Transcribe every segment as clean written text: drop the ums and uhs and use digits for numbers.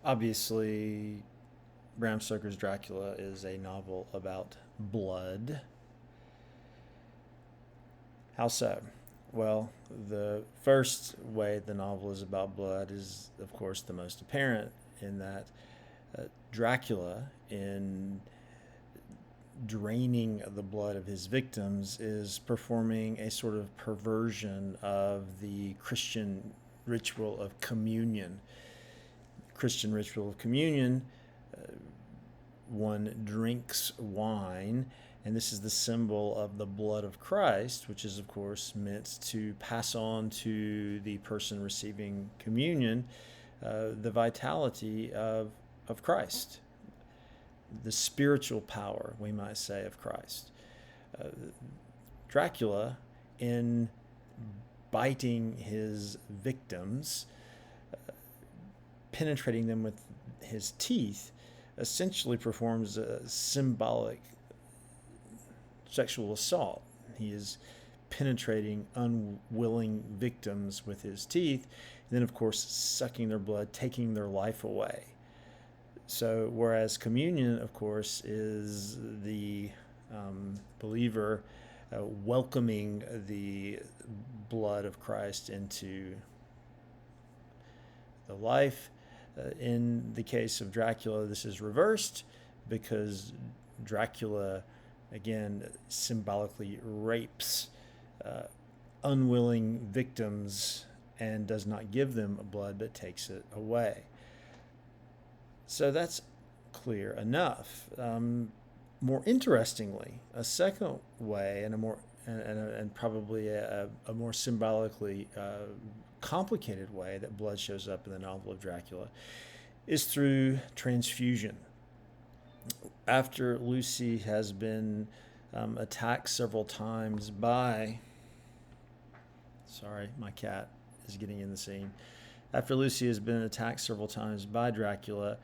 Obviously, Bram Stoker's Dracula is a novel about blood. How so? Well, the first way the novel is about blood is, of course, the most apparent in that Dracula, in draining the blood of his victims, is performing a sort of perversion of the Christian ritual of communion. Christian ritual of communion, one drinks wine, and this is the symbol of the blood of Christ, which is, of course, meant to pass on to the person receiving communion the vitality of Christ, the spiritual power, we might say, of Christ. Uh, Dracula, in biting his victims, penetrating them with his teeth, essentially performs a symbolic sexual assault. He is penetrating unwilling victims with his teeth, and then, of course, sucking their blood, taking their life away. So, whereas communion, of course, is the believer welcoming the blood of Christ into the life. In the case of Dracula, this is reversed because Dracula, again, symbolically rapes unwilling victims and does not give them blood but takes it away. So that's clear enough. More interestingly, a second way and a more and probably a more symbolically complicated way that blood shows up in the novel of Dracula is through transfusion. After Lucy has been attacked several times by, sorry, my cat is getting in the scene. After Lucy has been attacked several times by Dracula,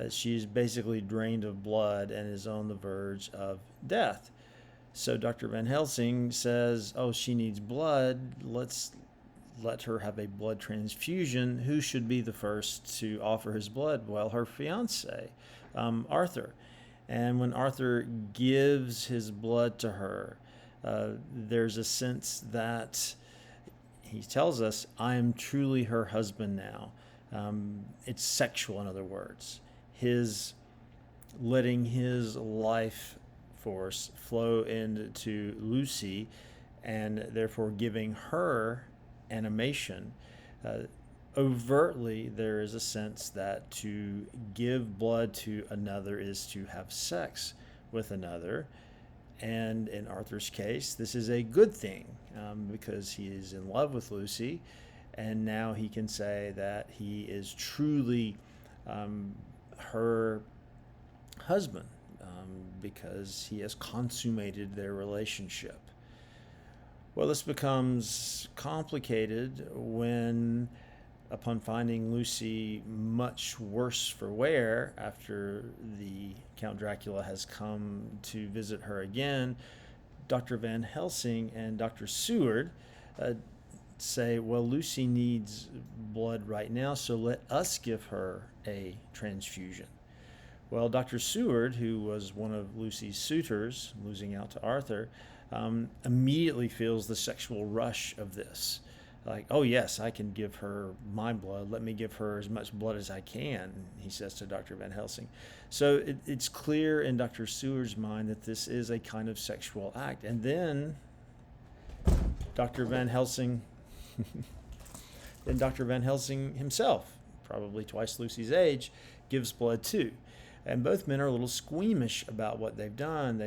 she's basically drained of blood and is on the verge of death. So Dr. Van Helsing says, oh, she needs blood. Let's let her have a blood transfusion. Who should be the first to offer his blood? Well, her fiance, Arthur. And when Arthur gives his blood to her, there's a sense that he tells us, I am truly her husband now. It's sexual, in other words. His letting his life force flow into Lucy and therefore giving her animation. Overtly, there is a sense that to give blood to another is to have sex with another. And in Arthur's case, this is a good thing because he is in love with Lucy, and now he can say that he is truly her husband because he has consummated their relationship. Well, this becomes complicated when, upon finding Lucy much worse for wear after the Count Dracula has come to visit her again, Dr. Van Helsing and Dr. Seward say, well, Lucy needs blood right now, so let us give her a transfusion. Well, Dr. Seward, who was one of Lucy's suitors, losing out to Arthur, immediately feels the sexual rush of this. Like, oh yes, I can give her my blood. Let me give her as much blood as I can, he says to Dr. Van Helsing. So it's clear in Dr. Seward's mind that this is a kind of sexual act. And then Dr. Van Helsing, himself, probably twice Lucy's age, gives blood too. And both men are a little squeamish about what they've done.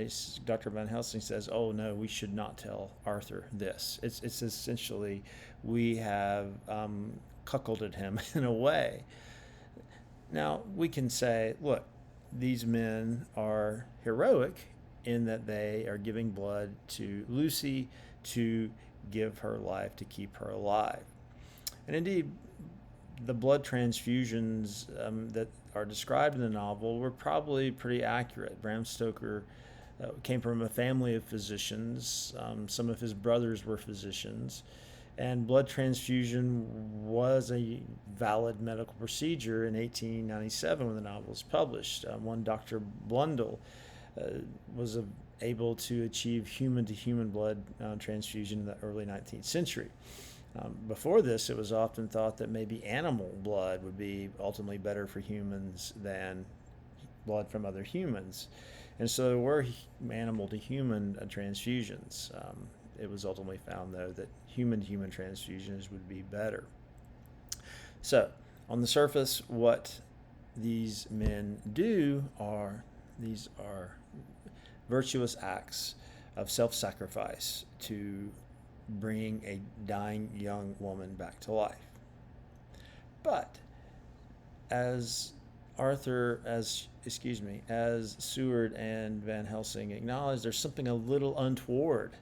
Dr. Van Helsing says, oh, no, we should not tell Arthur this. It's essentially, we have cuckolded him in a way. Now, we can say, look, these men are heroic in that they are giving blood to Lucy to give her life, to keep her alive. And indeed, the blood transfusions that are described in the novel were probably pretty accurate. Bram Stoker came from a family of physicians. Some of his brothers were physicians. And blood transfusion was a valid medical procedure in 1897 when the novel was published. One Dr. Blundell was able to achieve human-to-human blood transfusion in the early 19th century. Before this, it was often thought that maybe animal blood would be ultimately better for humans than blood from other humans. And so there were animal-to-human transfusions. It was ultimately found, though, that human-to-human transfusions would be better. So, on the surface, what these men do are virtuous acts of self-sacrifice to bring a dying young woman back to life. But as Seward and Van Helsing acknowledge, there's something a little untoward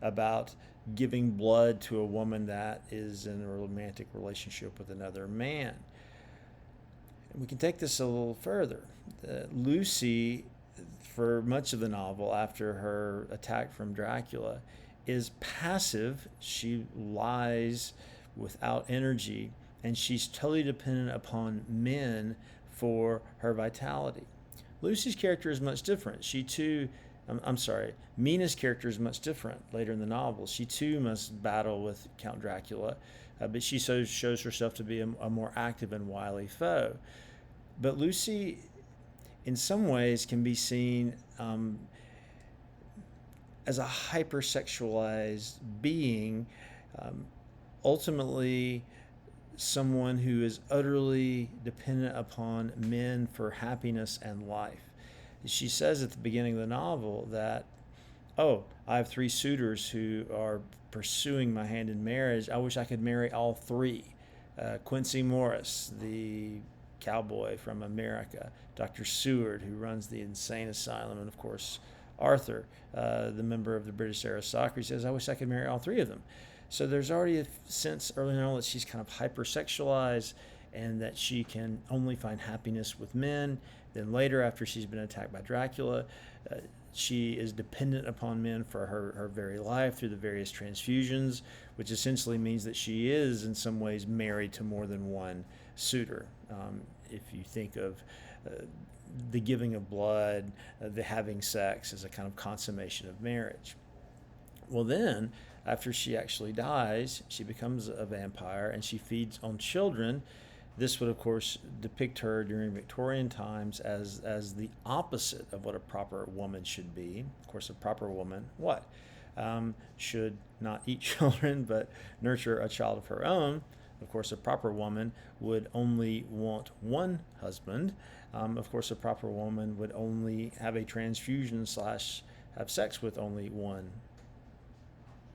about giving blood to a woman that is in a romantic relationship with another man. And we can take this a little further. Lucy, for much of the novel, after her attack from Dracula, is passive. She lies without energy, and she's totally dependent upon men for her vitality. Lucy's character is much different. Mina's character is much different later in the novel. She too must battle with Count Dracula, but she shows herself to be a more active and wily foe. But Lucy, in some ways, can be seen as a hypersexualized being, ultimately someone who is utterly dependent upon men for happiness and life. She says at the beginning of the novel that, I have 3 suitors who are pursuing my hand in marriage. I wish I could marry all 3. Quincy Morris, the cowboy from America, Dr. Seward, who runs the insane asylum, and of course Arthur, the member of the British aristocracy, says, I wish I could marry all 3 of them. So there's already a sense early on that she's kind of hypersexualized and that she can only find happiness with men. Then later, after she's been attacked by Dracula, she is dependent upon men for her very life through the various transfusions, which essentially means that she is in some ways married to more than one suitor. If you think of the giving of blood, the having sex as a kind of consummation of marriage. Well, then, after she actually dies, she becomes a vampire and she feeds on children. This would, of course, depict her during Victorian times as the opposite of what a proper woman should be. Of course, a proper woman, what? Should not eat children, but nurture a child of her own. Of course, a proper woman would only want one husband. Of course, a proper woman would only have a transfusion / have sex with only one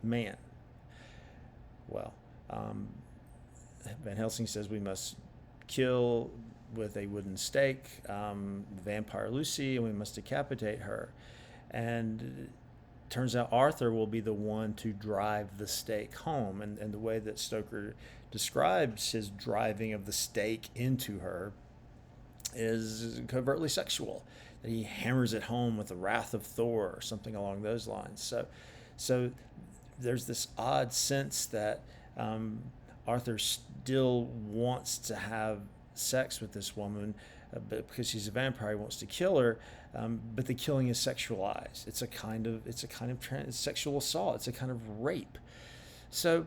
man. Well, Van Helsing says we must kill with a wooden stake vampire Lucy, and we must decapitate her. And turns out Arthur will be the one to drive the stake home. And the way that Stoker describes his driving of the stake into her is covertly sexual. That he hammers it home with the wrath of Thor or something along those lines. So there's this odd sense that Arthur still wants to have sex with this woman, but because she's a vampire, he wants to kill her. But the killing is sexualized. It's a kind of sexual assault. It's a kind of rape. So,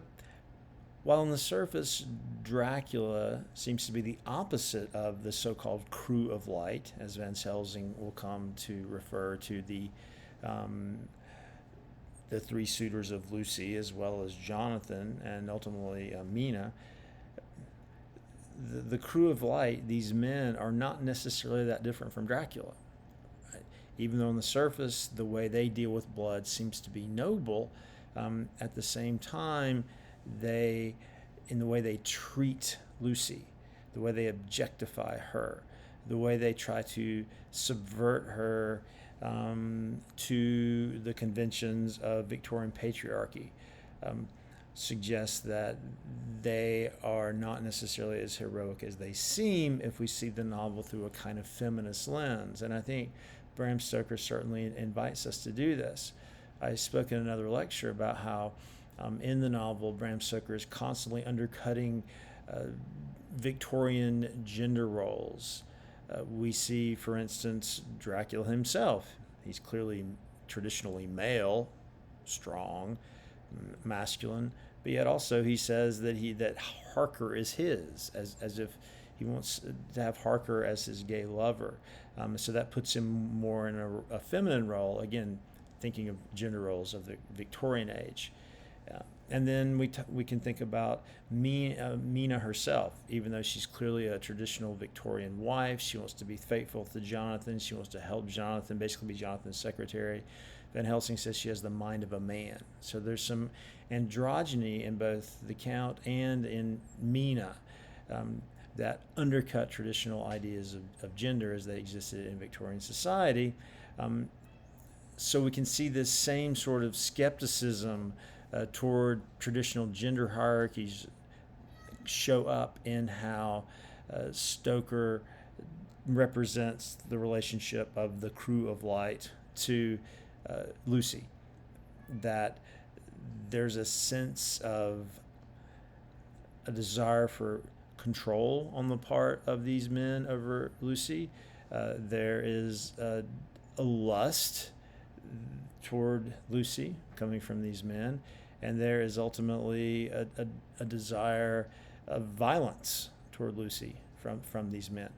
while on the surface, Dracula seems to be the opposite of the so-called crew of light, as Van Helsing will come to refer to the 3 suitors of Lucy, as well as Jonathan and ultimately Mina. The crew of light, these men, are not necessarily that different from Dracula. Even though on the surface, the way they deal with blood seems to be noble, at the same time, in the way they treat Lucy, the way they objectify her, the way they try to subvert her to the conventions of Victorian patriarchy, suggests that they are not necessarily as heroic as they seem if we see the novel through a kind of feminist lens. And I think Bram Stoker certainly invites us to do this. I spoke in another lecture about how In the novel, Bram Stoker is constantly undercutting Victorian gender roles. We see, for instance, Dracula himself. He's clearly traditionally male, strong, masculine, but yet also he says that Harker is his, as if he wants to have Harker as his gay lover. So that puts him more in a feminine role. Again, thinking of gender roles of the Victorian age. And then we can think about Mina herself. Even though she's clearly a traditional Victorian wife, she wants to be faithful to Jonathan. She wants to help Jonathan, basically be Jonathan's secretary. Van Helsing says she has the mind of a man. So there's some androgyny in both the Count and in Mina that undercut traditional ideas of gender as they existed in Victorian society. So we can see this same sort of skepticism toward traditional gender hierarchies show up in how Stoker represents the relationship of the crew of light to Lucy. That there's a sense of a desire for control on the part of these men over Lucy. There is a lust toward Lucy coming from these men, and there is ultimately a desire of violence toward Lucy from these men.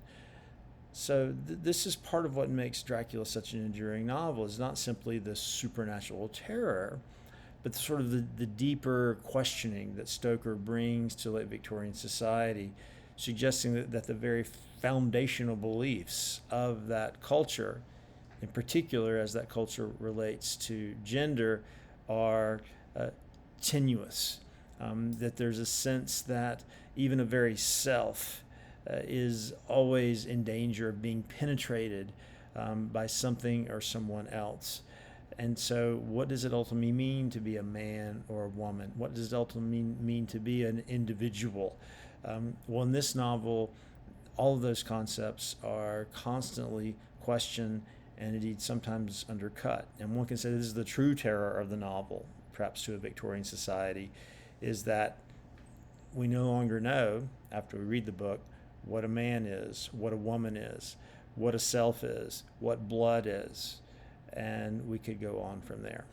So this is part of what makes Dracula such an enduring novel. It's not simply the supernatural terror, but sort of the deeper questioning that Stoker brings to late Victorian society, suggesting that the very foundational beliefs of that culture, in particular as that culture relates to gender, are tenuous. That there's a sense that even a very self is always in danger of being penetrated by something or someone else. And so what does it ultimately mean to be a man or a woman? What does it ultimately mean to be an individual? Well, in this novel, all of those concepts are constantly questioned and indeed sometimes undercut. And one can say this is the true terror of the novel, perhaps to a Victorian society, is that we no longer know, after we read the book, what a man is, what a woman is, what a self is, what blood is, and we could go on from there.